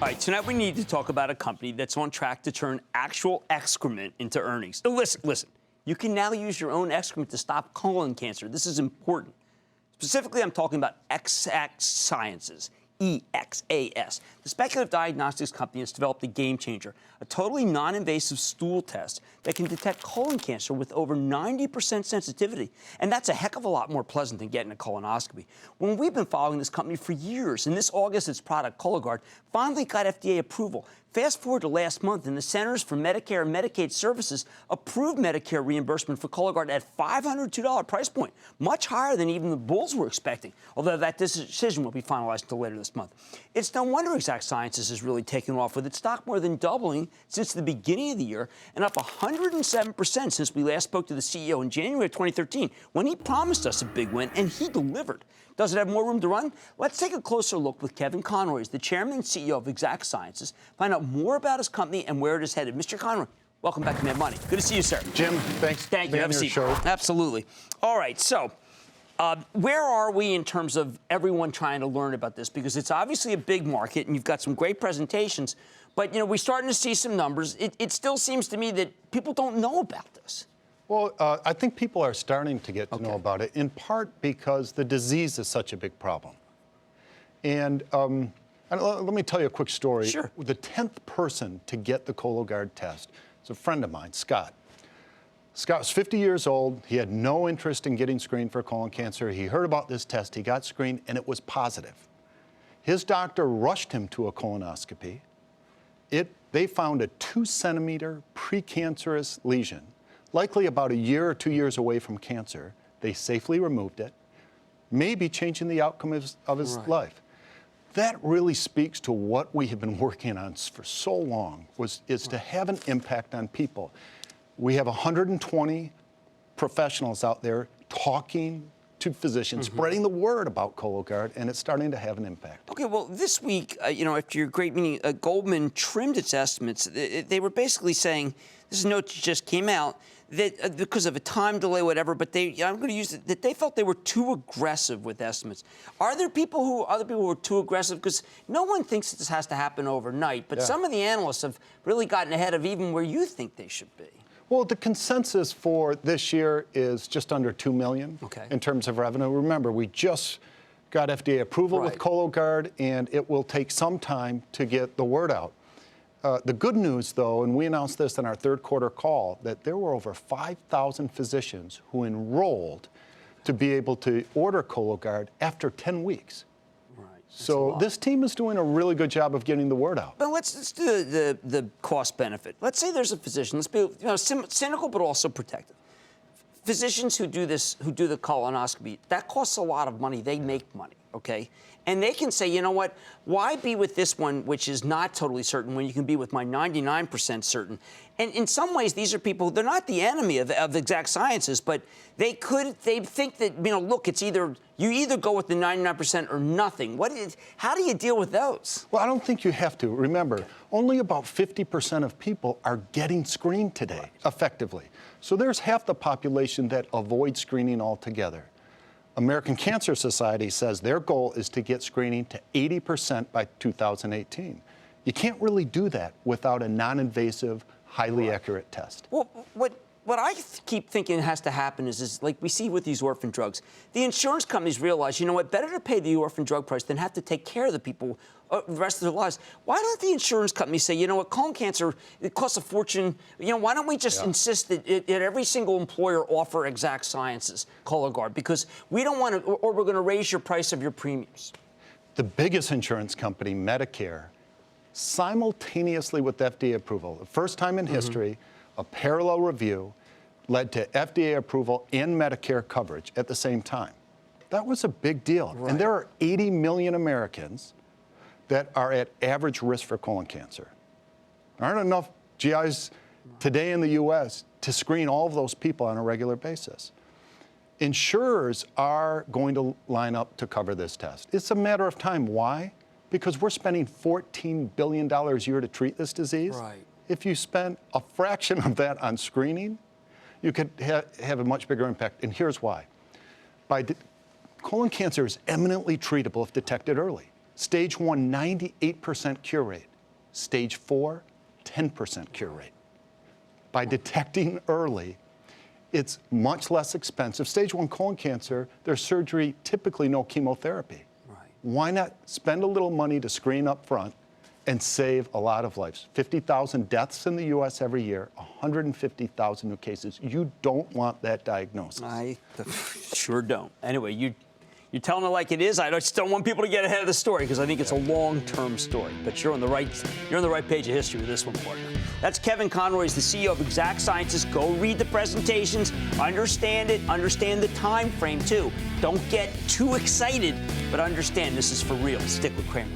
All right, tonight we need to talk about a company that's on track to turn actual excrement into earnings. Now listen. You can now use your own excrement to stop colon cancer. This is important. Specifically, I'm talking about Exact Sciences, EXAS. The speculative diagnostics company has developed a game changer, a totally non-invasive stool test that can detect colon cancer with over 90% sensitivity. And that's a heck of a lot more pleasant than getting a colonoscopy. When we've been following this company for years, and this August, its product, Cologuard, finally got FDA approval. Fast forward to last month, and the Centers for Medicare and Medicaid Services approved Medicare reimbursement for Cologuard at $502 price point, much higher than even the bulls were expecting, although that decision will be finalized until later this month. It's no wonder Exact Sciences has really taken off, with its stock more than doubling since the beginning of the year and up 107% since we last spoke to the CEO in January of 2013, when he promised us a big win, and he delivered. Does it have more room to run? Let's take a closer look with Kevin Conroy, the chairman and CEO of Exact Sciences, find out more about his company and where it is headed. Mr. Conroy, welcome back to Mad Money. Good to see you, sir. Jim, thanks. Thank you. Have a seat. Absolutely. All right, so where are we in terms of everyone trying to learn about this? Because it's obviously a big market, and you've got some great presentations. But, you know, we're starting to see some numbers. It still seems to me that people don't know about this. Well, I think people are starting to get to know about it, in part because the disease is such a big problem. And let me tell you a quick story. Sure. The 10th person to get the Cologuard test is a friend of mine, Scott. Scott was 50 years old. He had no interest in getting screened for colon cancer. He heard about this test. He got screened, and it was positive. His doctor rushed him to a colonoscopy. They found a 2-centimeter precancerous lesion, likely about a year or 2 years away from cancer. They safely removed it, maybe changing the outcome of his life. That really speaks to what we have been working on for so long, is to have an impact on people. We have 120 professionals out there talking to physicians, spreading the word about Cologuard, and it's starting to have an impact. Okay, well, this week, you know, after your great meeting, Goldman trimmed its estimates. They were basically saying, this note just came out, that because of a time delay, whatever, but I'm going to use it, that they felt they were too aggressive with estimates. Are there other people who are too aggressive? Because no one thinks this has to happen overnight, but some of the analysts have really gotten ahead of even where you think they should be. Well, the consensus for this year is just under $2 million in terms of revenue. Remember, we just got FDA approval with Cologuard, and it will take some time to get the word out. The good news, though, and we announced this in our third quarter call, that there were over 5,000 physicians who enrolled to be able to order Cologuard after 10 weeks. So this team is doing a really good job of getting the word out. But let's do the cost benefit. Let's say there's a physician. Let's be cynical, but also protective. Physicians who do this, who do the colonoscopy, that costs a lot of money. They make money, okay? And they can say, you know what, why be with this one, which is not totally certain, when you can be with my 99% certain? And in some ways, these are people, they're not the enemy of Exact Sciences, but they think that, you know, look, it's you either go with the 99% or nothing. How do you deal with those? Well, I don't think you have to. Remember, only about 50% of people are getting screened today, effectively. So there's half the population that avoid screening altogether. American Cancer Society says their goal is to get screening to 80% by 2018. You can't really do that without a non-invasive, highly accurate test. Well, what I keep thinking has to happen is like we see with these orphan drugs, the insurance companies realize, you know what, better to pay the orphan drug price than have to take care of the people the rest of their lives. Why don't the insurance companies say, you know what, colon cancer, it costs a fortune. You know, why don't we just insist that every single employer offer Exact Sciences Cologuard? Because we don't want to, or we're going to raise your price of your premiums. The biggest insurance company, Medicare, simultaneously with FDA approval, the first time in history, a parallel review led to FDA approval and Medicare coverage at the same time. That was a big deal. And there are 80 million Americans that are at average risk for colon cancer. There aren't enough GIs today in the U.S. to screen all of those people on a regular basis. Insurers are going to line up to cover this test. It's a matter of time. Why? Because we're spending $14 billion a year to treat this disease. If you spend a fraction of that on screening, you could have a much bigger impact. And here's why. Colon cancer is eminently treatable if detected early. Stage 1, 98% cure rate. Stage 4, 10% cure rate. By detecting early, it's much less expensive. Stage 1 colon cancer, there's surgery, typically no chemotherapy. Right. Why not spend a little money to screen up front and save a lot of lives? 50,000 deaths in the U.S. every year, 150,000 new cases. You don't want that diagnosis. I sure don't. Anyway, you're telling it like it is. I just don't want people to get ahead of the story because I think it's a long-term story. But you're on the right page of history with this one, partner. That's Kevin Conroy. He's the CEO of Exact Sciences. Go read the presentations, understand it, understand the time frame too. Don't get too excited, but understand this is for real. Stick with Cramer.